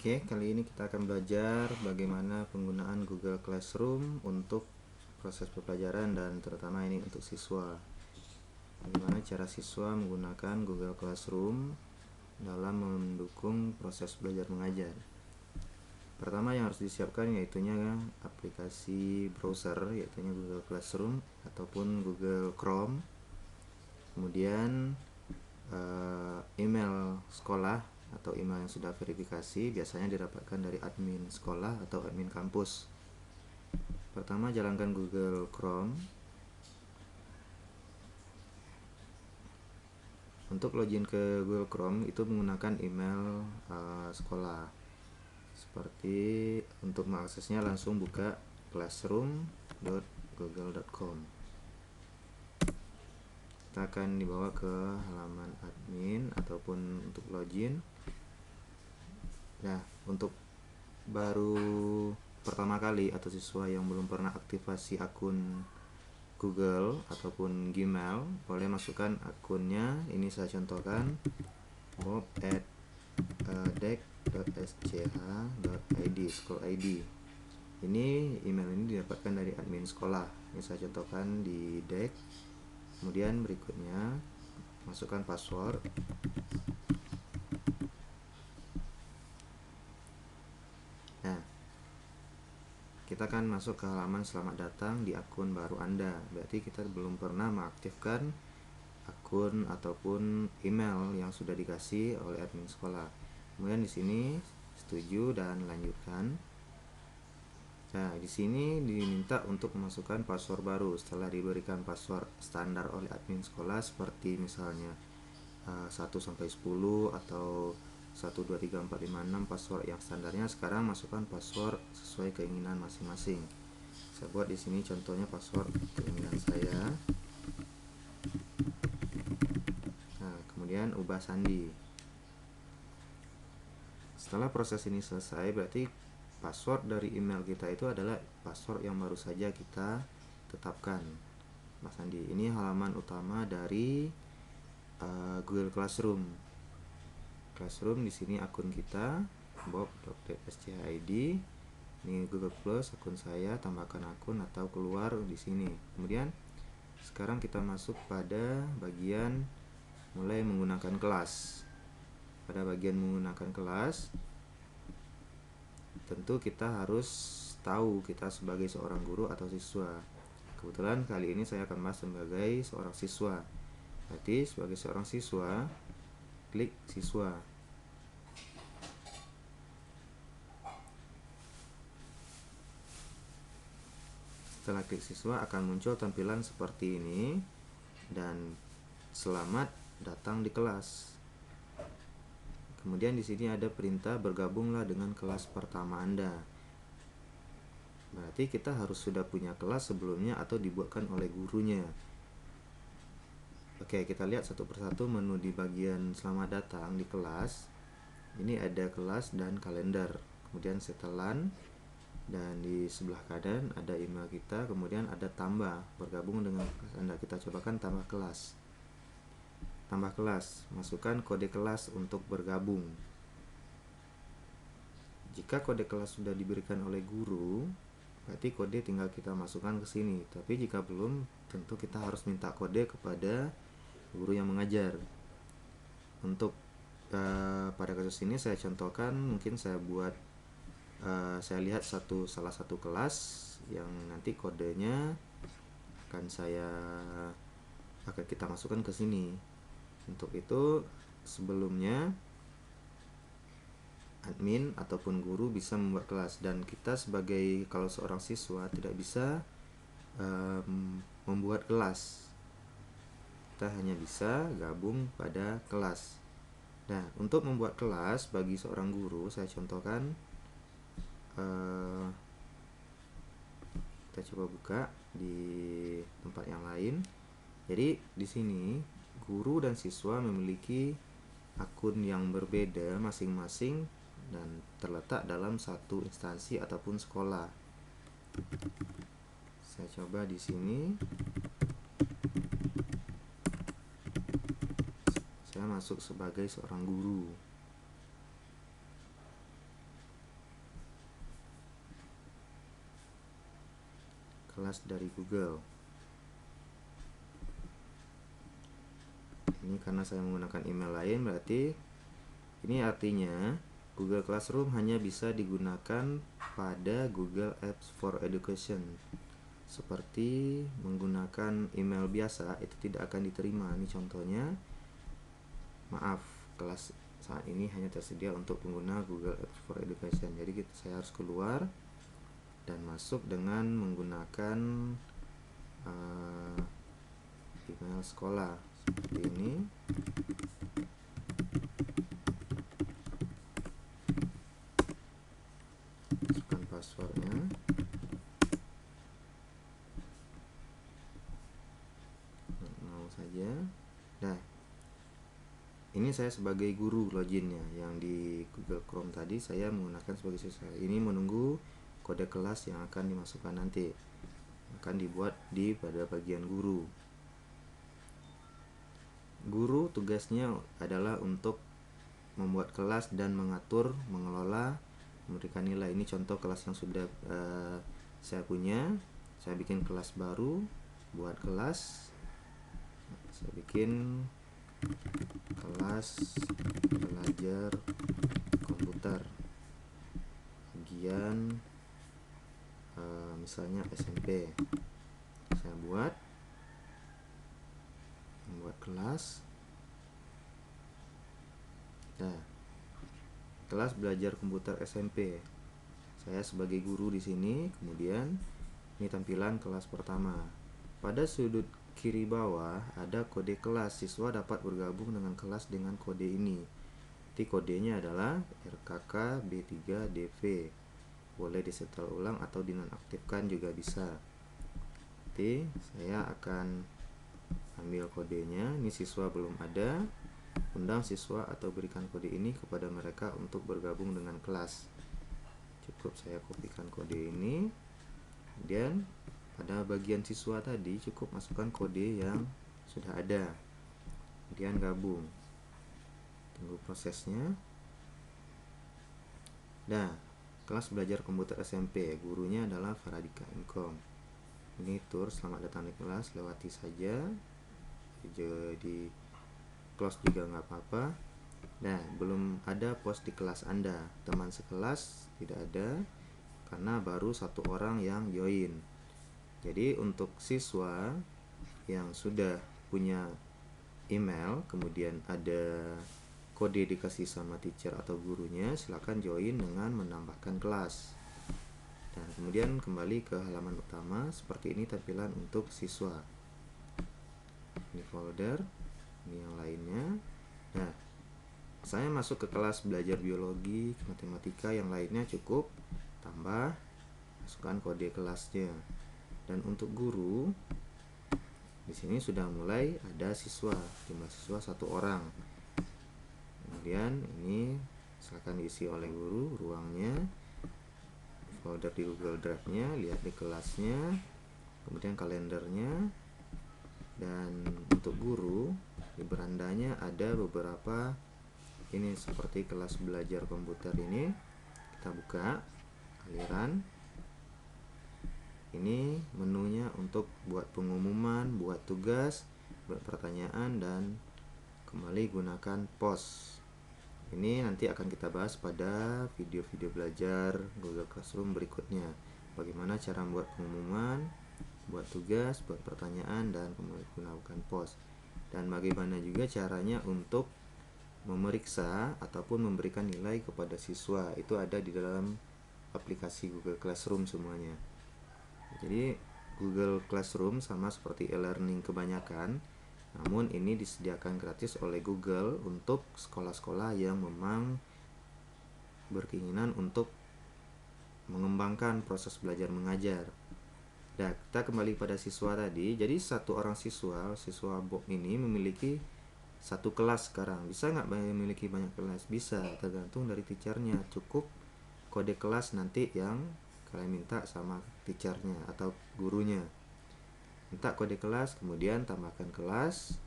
Oke, kali ini kita akan belajar bagaimana penggunaan Google Classroom untuk proses pembelajaran dan terutama ini untuk siswa. Bagaimana cara siswa menggunakan Google Classroom dalam mendukung proses belajar mengajar. Pertama yang harus disiapkan yaitunya aplikasi browser, yaitunya Google Classroom ataupun Google Chrome. Kemudian email sekolah atau email yang sudah verifikasi biasanya didapatkan dari admin sekolah atau admin kampus. Pertama, jalankan Google Chrome. Untuk login ke Google Chrome itu menggunakan email sekolah. Seperti untuk mengaksesnya langsung buka classroom.google.com. Kita akan dibawa ke halaman admin ataupun untuk login. Nah, untuk baru pertama kali atau siswa yang belum pernah aktivasi akun Google ataupun Gmail, boleh masukkan akunnya. Ini saya contohkan bob@dek.sch.id school ID. Ini email ini didapatkan dari admin sekolah. Ini saya contohkan di Dek. Kemudian berikutnya masukkan password. Nah, kita akan masuk ke halaman selamat datang di akun baru Anda. Berarti kita belum pernah mengaktifkan akun ataupun email yang sudah dikasih oleh admin sekolah. Kemudian di sini setuju dan lanjutkan. Nah, di sini diminta untuk memasukkan password baru setelah diberikan password standar oleh admin sekolah seperti misalnya 1 sampai 10 atau 1 2 3 4 5 6 password yang standarnya. Sekarang masukkan password sesuai keinginan masing-masing. Saya buat di sini contohnya password keinginan saya. Nah, kemudian ubah sandi. Setelah proses ini selesai, berarti password dari email kita itu adalah password yang baru saja kita tetapkan. Mas Sandi, ini halaman utama dari Google Classroom. Classroom di sini akun kita bob.sch.id. Ini Google Plus akun saya, tambahkan akun atau keluar di sini. Kemudian sekarang kita masuk pada bagian mulai menggunakan kelas. Pada bagian menggunakan kelas, tentu kita harus tahu kita sebagai seorang guru atau siswa. Kebetulan kali ini saya akan bahas sebagai seorang siswa. Berarti sebagai seorang siswa, klik siswa. Setelah klik siswa akan muncul tampilan seperti ini dan selamat datang di kelas. Kemudian di sini ada perintah bergabunglah dengan kelas pertama Anda. Berarti kita harus sudah punya kelas sebelumnya atau dibuatkan oleh gurunya. Oke, kita lihat satu persatu menu di bagian selamat datang di kelas. Ini ada kelas dan kalender. Kemudian setelan dan di sebelah kanan ada email kita. Kemudian ada tambah bergabung dengan kelas Anda. Kita cobakan tambah kelas. Tambah kelas, masukkan kode kelas untuk bergabung. Jika kode kelas sudah diberikan oleh guru, berarti kode tinggal kita masukkan ke sini. Tapi jika belum, tentu kita harus minta kode kepada guru yang mengajar. Untuk pada kasus ini saya contohkan, mungkin saya buat saya lihat salah satu kelas yang nanti kodenya akan kita masukkan ke sini. Untuk itu sebelumnya admin ataupun guru bisa membuat kelas, dan kita sebagai kalau seorang siswa tidak bisa membuat kelas. Kita hanya bisa gabung pada kelas. Nah, untuk membuat kelas bagi seorang guru saya contohkan. Kita coba buka di tempat yang lain. Jadi di sini guru dan siswa memiliki akun yang berbeda masing-masing dan terletak dalam satu instansi ataupun sekolah. Saya coba di sini. Saya masuk sebagai seorang guru. kelas dari Google. Ini karena saya menggunakan email lain, berarti ini artinya Google Classroom hanya bisa digunakan pada Google Apps for Education. Seperti menggunakan email biasa itu tidak akan diterima. Ini contohnya, maaf, kelas saat ini hanya tersedia untuk pengguna Google Apps for Education. Jadi saya harus keluar dan masuk dengan menggunakan email sekolah seperti ini. Masukkan passwordnya. Mau saja. Nah, ini saya sebagai guru loginnya. Yang di Google Chrome tadi saya menggunakan sebagai siswa. Ini menunggu kode kelas yang akan dimasukkan nanti, akan dibuat pada bagian guru. Guru tugasnya adalah untuk membuat kelas dan mengatur, mengelola, memberikan nilai. Ini contoh kelas yang sudah saya punya. Saya bikin kelas baru, buat kelas. Saya bikin kelas belajar komputer bagian misalnya SMP. Saya membuat kelas. Nah, kelas belajar komputer SMP. Saya sebagai guru di sini. Kemudian ini tampilan kelas pertama. Pada sudut kiri bawah ada kode kelas. Siswa dapat bergabung dengan kelas dengan kode ini. Nanti kodenya adalah RKK B3DV. Boleh disetel ulang atau dinonaktifkan juga bisa. Nanti saya akan ambil kodenya. Ini siswa belum ada. Undang siswa atau berikan kode ini kepada mereka untuk bergabung dengan kelas. Cukup saya kopikan kode ini. Kemudian pada bagian siswa tadi cukup masukkan kode yang sudah ada. Kemudian gabung. Tunggu prosesnya. Nah, kelas belajar komputer SMP. Gurunya adalah Faradika Income. Ini tour, selamat datang di kelas. Lewati saja. Di close juga nggak apa-apa. Nah, belum ada post di kelas Anda. Teman sekelas tidak ada karena baru satu orang yang join. Jadi untuk siswa yang sudah punya email, kemudian ada kode dikasih sama teacher atau gurunya, silakan join dengan menambahkan kelas. Dan kemudian kembali ke halaman utama. Seperti ini tampilan untuk siswa. Ini folder, ini yang lainnya. Nah, saya masuk ke kelas belajar biologi, matematika, yang lainnya cukup tambah, masukkan kode kelasnya. Dan untuk guru, di sini sudah mulai ada siswa, jumlah siswa 1 orang. Kemudian ini silakan diisi oleh guru ruangnya, folder di Google Drive-nya, lihat di kelasnya, kemudian kalendernya. Dan untuk guru, di berandanya ada beberapa ini seperti kelas belajar komputer ini. Kita buka aliran. Ini menunya untuk buat pengumuman, buat tugas, buat pertanyaan, dan kembali gunakan pos. Ini nanti akan kita bahas pada video-video belajar Google Classroom berikutnya. Bagaimana cara membuat pengumuman, buat tugas, buat pertanyaan, dan kembali gunakan pos. Dan bagaimana juga caranya untuk memeriksa ataupun memberikan nilai kepada siswa. Itu ada di dalam aplikasi Google Classroom semuanya. Jadi Google Classroom sama seperti e-learning kebanyakan, namun ini disediakan gratis oleh Google untuk sekolah-sekolah yang memang berkeinginan untuk mengembangkan proses belajar mengajar. Nah, kita kembali pada siswa tadi. Jadi satu orang siswa Bob ini memiliki satu kelas sekarang. Bisa nggak memiliki banyak kelas? Bisa, tergantung dari teachernya. Cukup kode kelas nanti yang kalian minta sama teachernya atau gurunya. Minta kode kelas, kemudian tambahkan kelas.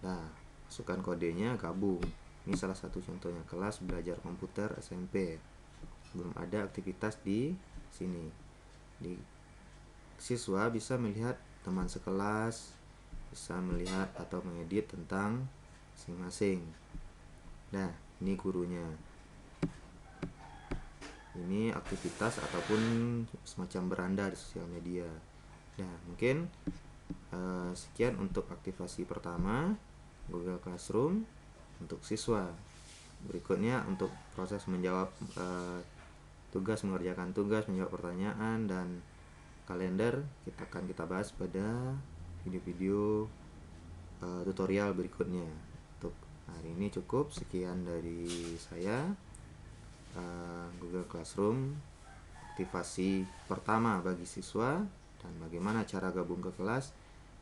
Nah, masukkan kodenya, gabung. Ini salah satu contohnya, kelas belajar komputer SMP. Belum ada aktivitas di sini. Di siswa bisa melihat teman sekelas, bisa melihat atau mengedit tentang masing-masing. Nah, ini gurunya. Ini aktivitas ataupun semacam beranda di sosial media. Nah, mungkin sekian untuk aktivasi pertama Google Classroom untuk siswa. Berikutnya untuk proses menjawab tugas, mengerjakan tugas, menjawab pertanyaan, dan kalender kita bahas pada video-video tutorial berikutnya. Untuk hari ini cukup sekian dari saya. Google Classroom aktivasi pertama bagi siswa dan bagaimana cara gabung ke kelas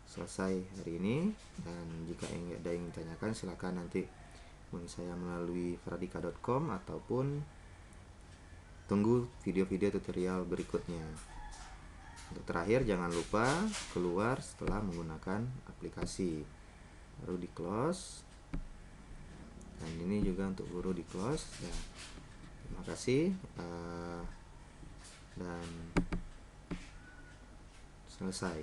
selesai hari ini. Dan jika ada yang ditanyakan, silakan nanti hubungi saya melalui fradika.com ataupun tunggu video-video tutorial berikutnya. Untuk terakhir, jangan lupa keluar setelah menggunakan aplikasi, baru di close. Dan ini juga untuk guru di close ya. Terima kasih dan selesai.